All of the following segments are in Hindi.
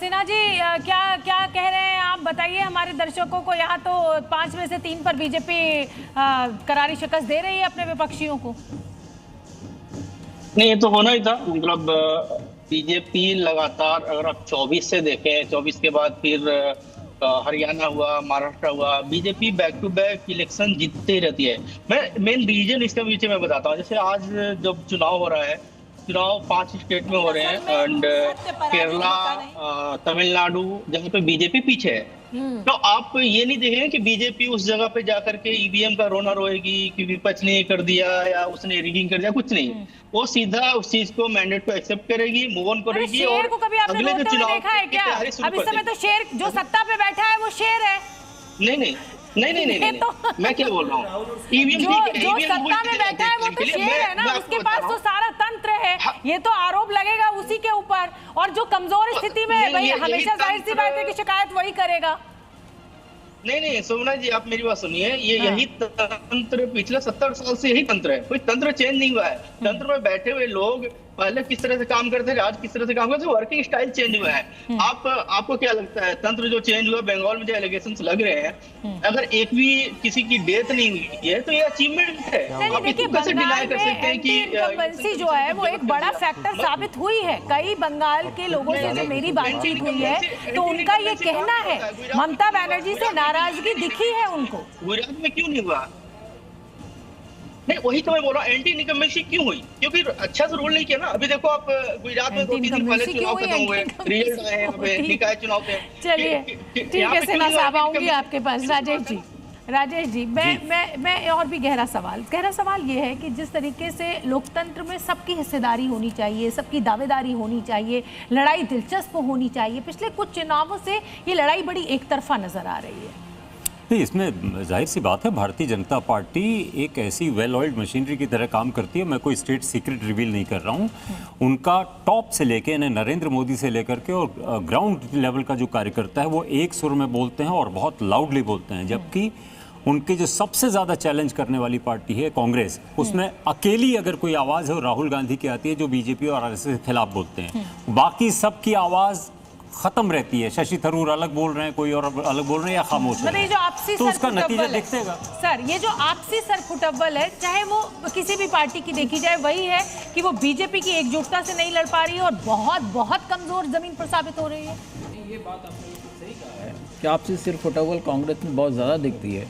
सिन्हा जी क्या क्या कह रहे हैं आप, बताइए हमारे दर्शकों को। यहाँ तो 5 में से 3 पर बीजेपी करारी शिकस्त दे रही है अपने विपक्षियों को। नहीं, ये तो होना ही था। मतलब बीजेपी लगातार, अगर आप 24 से देखें, 24 के बाद फिर हरियाणा हुआ, महाराष्ट्र हुआ, BJP back to back election जीतते ही रहती है। मैं मेन रीजन इसके पीछे मैं बताता हूँ। जैसे आज जब चुनाव हो रहा है, चुनाव 5 स्टेट में हो रहे हैं एंड केरला, तमिलनाडु, जहाँ पे बीजेपी पीछे है। तो आप ये नहीं देखेंगे कि बीजेपी उस जगह पे जाकर के ईवीएम का रोना रोएगी कि विपक्ष ने कर दिया या उसने रिगिंग कर दिया, कुछ नहीं। वो सीधा उस चीज को, मैंडेट को एक्सेप्ट करेगी, मूव ऑन करेगी और को कभी आपने अगले जो चुनाव देखा है क्या? अब इस समय तो शेर जो सत्ता पे बैठा है वो शेर है। नहीं नहीं नहीं नहीं नहीं, नहीं, तो मैं क्या बोल रहा हूँ, ईवीएम जो सत्ता में बैठा है वो तो शेर है ना, उसके पास तो सारा तंत्र है। ये तो आरोप लगेगा उसी के ऊपर, और जो कमजोर स्थिति में है भाई, हमेशा जाहिर सी बात है कि शिकायत वही करेगा। नहीं नहीं सोमनाथ जी, आप मेरी बात सुनिए। ये यही तंत्र पिछले 70 साल से यही तंत्र है, कोई तंत्र चेंज नहीं हुआ है। तंत्र में बैठे हुए लोग पहले किस तरह से काम करते थे, आज किस तरह से काम करते, वर्किंग स्टाइल चेंज हुआ है। आपको क्या लगता है, तंत्र जो चेंज हुआ, बंगाल में जो एलिगेशंस लग रहे हैं, अगर एक भी किसी की डेथ नहीं हुई है तो ये अचीवमेंट है। आप इसको कैसे डिनाई कर सकते हैं कि इनकम्बेंसी जो है वो एक बड़ा फैक्टर साबित हुई है। कई बंगाल के लोगों से जो मेरी बातचीत हुई है तो उनका ये कहना है ममता बनर्जी से नाराजगी दिखी है उनको। गुजरात में क्यों नहीं हुआ? नहीं, वही तो मैं बोल रहा हूँ, एंटी इनकम्बेंसी क्यों हुई? क्योंकि अच्छा से रूल नहीं किया ना। अभी देखो आप, गुजरात में 2-3 दिन पहले चुनाव खत्म हुए, रिजल्ट आए हैं, निकाय चुनाव थे। चलिए ठीक है, सिन्हा साहब आऊंगी आपके पास। राजेश जी मैं और भी गहरा सवाल ये है कि जिस तरीके से लोकतंत्र में सबकी हिस्सेदारी होनी चाहिए, सबकी दावेदारी होनी चाहिए, लड़ाई दिलचस्प होनी चाहिए, पिछले कुछ चुनावों से ये लड़ाई बड़ी एक तरफा नजर आ रही है। नहीं, इसमें जाहिर सी बात है, भारतीय जनता पार्टी एक ऐसी वेल ऑयल्ड मशीनरी की तरह काम करती है। मैं कोई स्टेट सीक्रेट रिवील नहीं कर रहा हूँ। उनका टॉप से लेके नरेंद्र मोदी से लेकर के और ग्राउंड लेवल का जो कार्यकर्ता है वो एक सुर में बोलते हैं और बहुत लाउडली बोलते हैं। जबकि उनकी जो सबसे ज़्यादा चैलेंज करने वाली पार्टी है कांग्रेस, उसमें अकेली अगर कोई आवाज़ है, राहुल गांधी की आती है जो बीजेपी और आरएसएस के खिलाफ बोलते हैं। बाकी सबकी आवाज़ खत्म रहती है। शशि थरूर अलग बोल रहे हैं, कोई और अलग बोल रहे हैं या खामोश है, ये जो आपसी तो उसका नतीजा दिखेगा। सर, ये जो आपसी सरफुटअव्वल है, चाहे वो किसी भी पार्टी की देखी जाए, वही है कि वो बीजेपी की एकजुटता से नहीं लड़ पा रही है और बहुत बहुत कमजोर जमीन पर साबित हो रही है। ये बात आपने सही कहा है कि आपसी सरफुटअव्वल कांग्रेस में बहुत ज़्यादा दिखती है,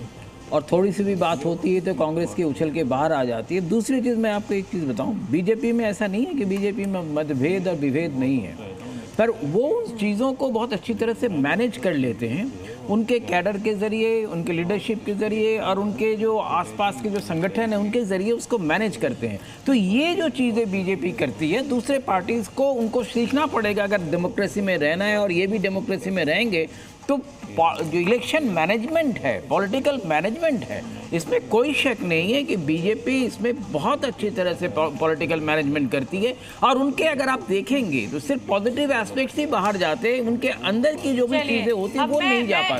और थोड़ी सी भी बात होती है तो कांग्रेस की उछल के बाहर आ जाती है। दूसरी चीज़, मैं आपको एक चीज़ बताऊं, बीजेपी में ऐसा नहीं है कि बीजेपी में मतभेद और विभेद नहीं है, पर वो उन चीज़ों को बहुत अच्छी तरह से मैनेज कर लेते हैं। उनके कैडर के ज़रिए, उनके लीडरशिप के ज़रिए और उनके जो आसपास के जो संगठन है उनके ज़रिए उसको मैनेज करते हैं। तो ये जो चीज़ें बीजेपी करती है, दूसरे पार्टीज़ को उनको सीखना पड़ेगा अगर डेमोक्रेसी में रहना है, और ये भी डेमोक्रेसी में रहेंगे तो जो इलेक्शन मैनेजमेंट है, पॉलिटिकल मैनेजमेंट है, इसमें कोई शक नहीं है कि बीजेपी इसमें बहुत अच्छी तरह से पॉलिटिकल मैनेजमेंट करती है। और उनके अगर आप देखेंगे तो सिर्फ पॉजिटिव एस्पेक्ट्स ही बाहर जाते हैं, उनके अंदर की जो भी चीज़ें होती हैं वो नहीं जा पाती।